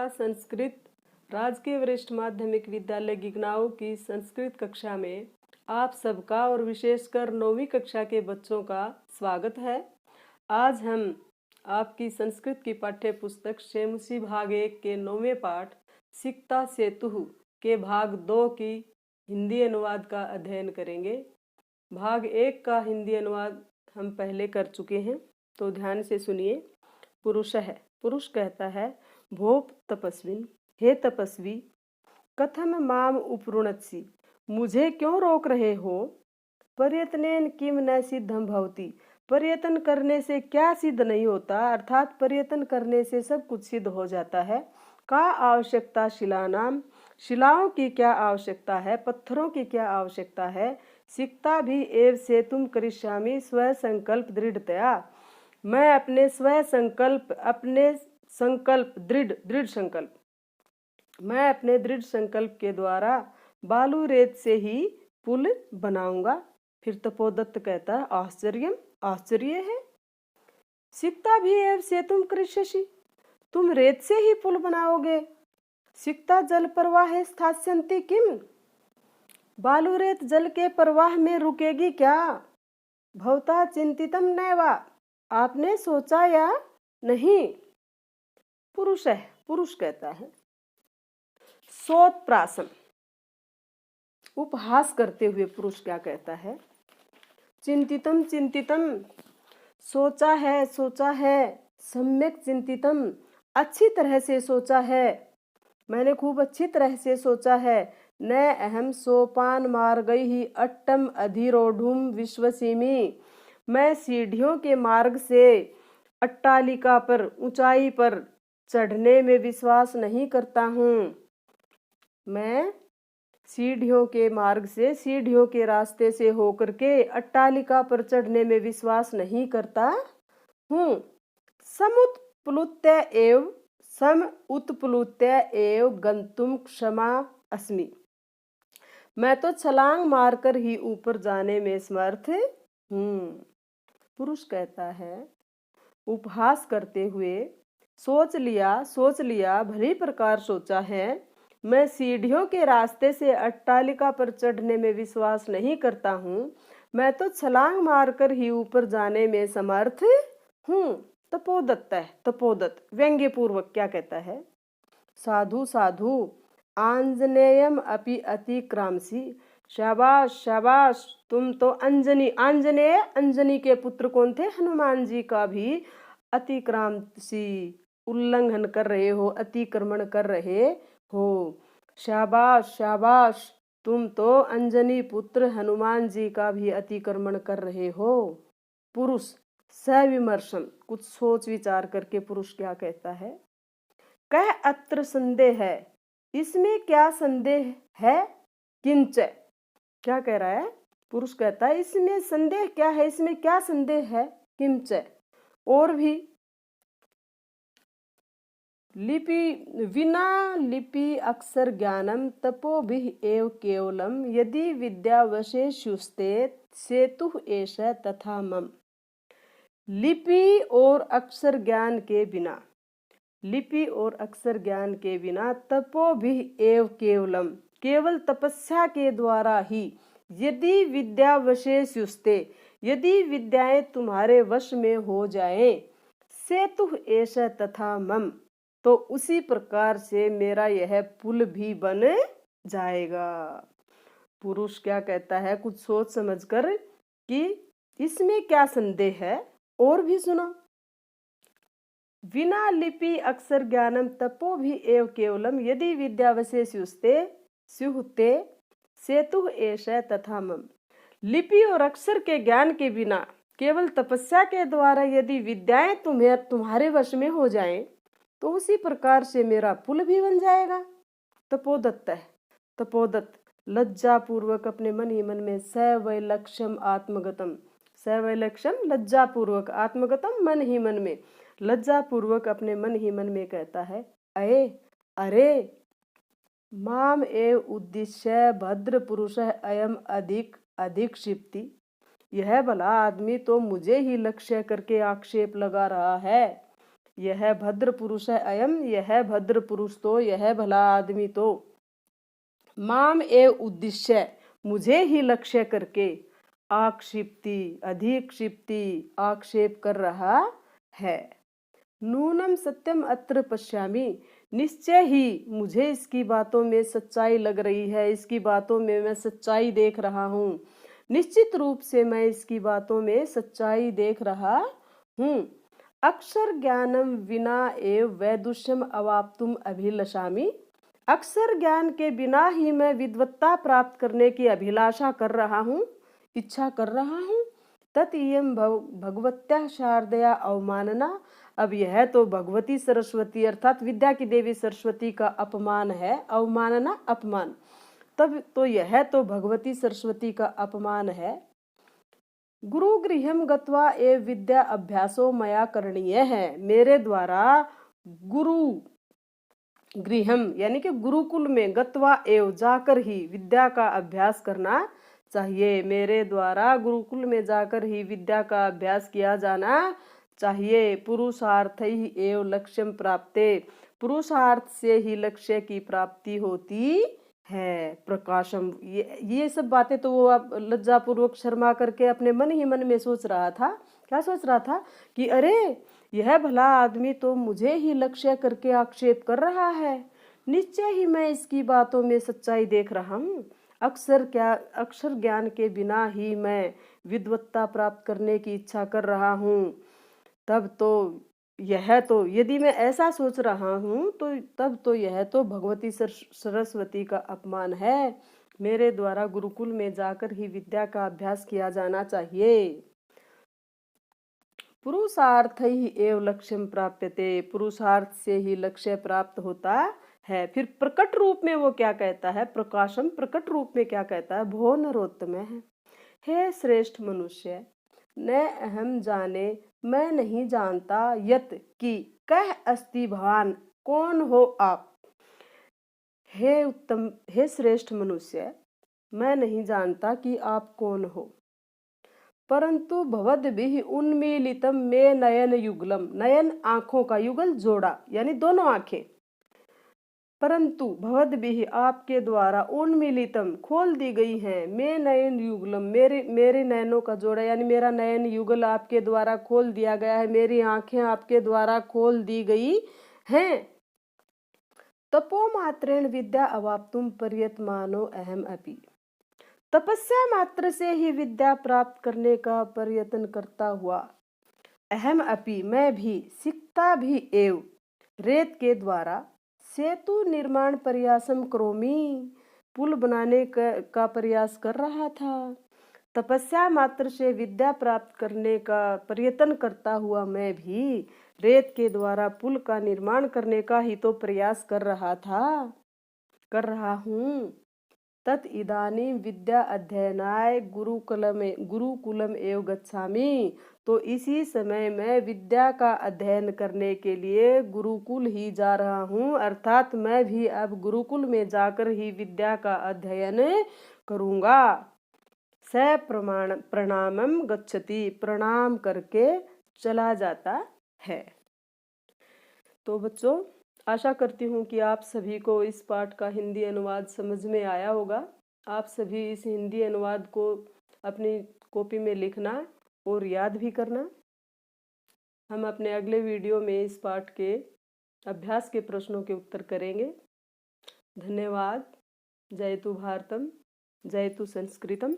कक्षा संस्कृत राजकीय वरिष्ठ माध्यमिक विद्यालय गिगनाऊ की संस्कृत कक्षा में आप सबका और विशेषकर 9वीं कक्षा के बच्चों का स्वागत है। आज हम आपकी संस्कृत की पाठ्य पुस्तक शेमुसी भाग 1 के 9वें पाठ सिक्ता सेतुः के भाग 2 की हिंदी अनुवाद का अध्ययन करेंगे। भाग 1 का हिंदी अनुवाद हम पहले कर चुके हैं, तो ध्यान से सुनिए। पुरुष है, पुरुष कहता है, भोप तपस्विन, हे तपस्वी, कथम माम उपरुणत्सि, मुझे क्यों रोक रहे हो? प्रयत्नेन किम न सिद्धम भवति, प्रयत्न करने से क्या सिद्ध नहीं होता, अर्थात प्रयत्न करने से सब कुछ सिद्ध हो जाता है। का आवश्यकता शिलानाम, शिलाओं की क्या आवश्यकता है, पत्थरों की क्या आवश्यकता है। सिक्ता भी एव से तुम करिष्यामि स्व संकल्प दृढ़तया, मैं अपने स्व संकल्प, अपने संकल्प दृढ़ संकल्प, मैं अपने दृढ़ संकल्प के द्वारा बालू रेत से ही पुल बनाऊंगा। फिर तपोदत्त कहता है, आश्चर्य आश्चर्य है। सिक्ता भी एव से तुम करिष्यसि, तुम रेत से ही पुल बनाओगे। सिक्ता जल प्रवाह स्थास्यन्ति किम, बालू रेत जल के प्रवाह में रुकेगी क्या। भवता चिंतितम नैवा, आपने सोचा या नहीं। पुरुष है, पुरुष कहता है, सोत्प्रासम, उपहास करते हुए पुरुष क्या कहता है, चिंतितम चिंतितम, सोचा है सोचा है, सम्यक चिंतितम, अच्छी तरह से सोचा है, मैंने खूब अच्छी तरह से सोचा है। न अहम सोपान मार्गैः ही अट्टम अधिरोढ़ुम विश्वसिमि, मैं सीढ़ियों के मार्ग से अट्टालिका पर, ऊंचाई पर चढ़ने में विश्वास नहीं करता हूँ। मैं सीढ़ियों के मार्ग से, सीढ़ियों के रास्ते से होकर के अट्टालिका पर चढ़ने में विश्वास नहीं करता हूँ। सम उत्प्लुत्य एव गंतुम क्षमा अस्मि, मैं तो छलांग मारकर ही ऊपर जाने में समर्थ हूँ। पुरुष कहता है, उपहास करते हुए, सोच लिया, भली प्रकार सोचा है, मैं सीढ़ियों के रास्ते से अट्टालिका पर चढ़ने में विश्वास नहीं करता हूँ, मैं तो छलांग मारकर ही ऊपर जाने में समर्थ हूँ। तपोदत्त है, तपोदत्त व्यंग्य पूर्वक क्या कहता है, साधु साधु आंजनेयम अपि अतिक्रामसी, शाबाश शाबाश, तुम तो अंजनी, आंजनेय अंजनी के पुत्र कौन थे, हनुमान जी का भी अतिक्रामसी, उल्लंघन कर रहे हो, अतिक्रमण कर रहे हो। शाबाश शाबाश, तुम तो अंजनी पुत्र हनुमान जी का भी अतिक्रमण कर रहे हो। पुरुष सविमर्शन, कुछ सोच विचार करके पुरुष क्या कहता है, कह अत्र संदेह है, इसमें क्या संदेह है। किंच, क्या कह रहा है, पुरुष कहता है, इसमें संदेह क्या है, इसमें क्या संदेह है। किंच, और भी। लिपि विना लिपि अक्षर ज्ञानम तपोभिः एव केवलम, यदि विद्यावशेषुस्ते सेतुः एष तथा मम। लिपि और अक्षर ज्ञान के बिना, लिपि और अक्षर ज्ञान के बिना, तपोभिः एव केवलम, केवल तपस्या के द्वारा ही, यदि विद्यावशेषुस्ते, यदि विद्याएं तुम्हारे वश में हो जाएं, सेतुः एष तथा मम, तो उसी प्रकार से मेरा यह पुल भी बन जाएगा। पुरुष क्या कहता है, कुछ सोच समझकर, कि इसमें क्या संदेह है, और भी सुनो। विना लिपि अक्षर ज्ञानम तपो भी एव केवलम, यदि विद्यावशेषुस्ते स्युस्ते सेतुः एष तथा मम। लिपि और अक्षर के ज्ञान के बिना, केवल तपस्या के द्वारा यदि विद्याएं तुम्हारे वश में हो जाएं, तो उसी प्रकार से मेरा पुल भी बन जाएगा। तपोदत्त है, तपोदत्त लज्जा पूर्वक अपने मन ही मन में, सवैलक्ष्यम आत्मगतम, सवैलक्ष्यम लज्जा पूर्वक, आत्मगतम मन ही मन में, लज्जा पूर्वक अपने मन ही मन में कहता है, अरे माम एव उद्दिश्य भद्र पुरुष अयम अधिक क्षिप्ति, यह भला आदमी तो मुझे ही लक्ष्य करके आक्षेप लगा रहा है। यह भद्र पुरुष है अयम, यह भद्र पुरुष तो, यह भला आदमी तो। माम एव उद्देश्य, मुझे ही लक्ष्य करके, आक्षिप्ति अधिक्षिप्ति आक्षेप कर रहा है। नूनम सत्यम अत्र पश्यामि, निश्चय ही मुझे इसकी बातों में सच्चाई लग रही है, इसकी बातों में मैं सच्चाई देख रहा हूँ। निश्चित रूप से मैं इसकी बातों में सच्चाई देख रहा हूँ। अक्षर ज्ञानम विना एव वैदुष्यम अवाप्तुम अभिलषामि, अक्षर ज्ञान के बिना ही मैं विद्वत्ता प्राप्त करने की अभिलाषा कर रहा हूँ, इच्छा कर रहा हूँ। तत्इयं भगवत्या शारदया अवमानना, अब यह तो भगवती सरस्वती अर्थात विद्या की देवी सरस्वती का अपमान है। अवमानना अपमान, तब तो यह तो भगवती सरस्वती का अपमान है। गुरु गृहम गत्वा एव विद्या अभ्यासो मया करणीय है, मेरे द्वारा गुरु गृहम यानी कि गुरुकुल में गत्वा एव जाकर ही विद्या का अभ्यास करना चाहिए। मेरे द्वारा गुरुकुल में जाकर ही विद्या का अभ्यास किया जाना चाहिए। पुरुषार्थ ही एव लक्ष्यम प्राप्ते, पुरुषार्थ से ही लक्ष्य की प्राप्ति होती है। प्रकाशम, ये सब बातें तो वो लज्जापूर्वक शर्मा करके अपने मन ही मन में सोच रहा था। क्या सोच रहा था कि अरे यह भला आदमी तो मुझे ही लक्ष्य करके आक्षेप कर रहा है, निश्चय ही मैं इसकी बातों में सच्चाई देख रहा हूँ। अक्षर ज्ञान के बिना ही मैं विद्वत्ता प्राप्त करने की इच्छा कर रहा हूँ। तब तो यह तो, यदि मैं ऐसा सोच रहा हूँ तो तब तो यह तो भगवती सरस्वती का अपमान है। मेरे द्वारा गुरुकुल में जाकर ही विद्या का अभ्यास किया जाना चाहिए। पुरुषार्थ ही एव लक्ष्यम प्राप्यते, पुरुषार्थ से ही लक्ष्य प्राप्त होता है। फिर प्रकट रूप में वो क्या कहता है, प्रकाशम प्रकट रूप में क्या कहता है, भो नरोत्तम है, हे श्रेष्ठ मनुष्य, न अहम जाने, मैं नहीं जानता, यत कि कह अस्ति भवान, कौन हो आप। हे उत्तम, हे श्रेष्ठ मनुष्य, मैं नहीं जानता कि आप कौन हो, परंतु भवद्भिः उन्मीलितम में नयन युगलम, नयन आंखों का, युगल जोड़ा यानी दोनों आंखें, परंतु भवद्भिः आपके द्वारा उन्मीलितम खोल दी गई हैं, मैं नयन युगलम मेरे नयनों का जोड़ा यानी मेरा नयन युगल आपके द्वारा खोल दिया गया है, मेरी आंखें आपके द्वारा खोल दी गई हैं। तपो मात्रेण विद्या अवाप्तुम प्रयतमानो अहम अपि, तपस्या मात्र से ही विद्या प्राप्त करने का प्रयत्न करता हुआ, अहम अपि मैं भी, सीखता भी एव, रेत के द्वारा, सेतु निर्माण प्रयासम करोमि, पुल बनाने का प्रयास कर रहा था। तपस्या मात्र से विद्या प्राप्त करने का प्रयत्न करता हुआ मैं भी रेत के द्वारा पुल का निर्माण करने का ही तो प्रयास कर रहा हूँ। तत् इदानीं विद्या अध्ययनाय गुरुकुलम एव गच्छामि, तो इसी समय मैं विद्या का अध्ययन करने के लिए गुरुकुल ही जा रहा हूँ, अर्थात मैं भी अब गुरुकुल में जाकर ही विद्या का अध्ययन करूँगा। स प्रणामम गच्छति, प्रणाम करके चला जाता है। तो बच्चों, आशा करती हूँ कि आप सभी को इस पाठ का हिंदी अनुवाद समझ में आया होगा। आप सभी इस हिंदी अनुवाद को अपनी कॉपी में लिखना और याद भी करना। हम अपने अगले वीडियो में इस पाठ के अभ्यास के प्रश्नों के उत्तर करेंगे। धन्यवाद। जयतु भारतम, जयतु संस्कृतम।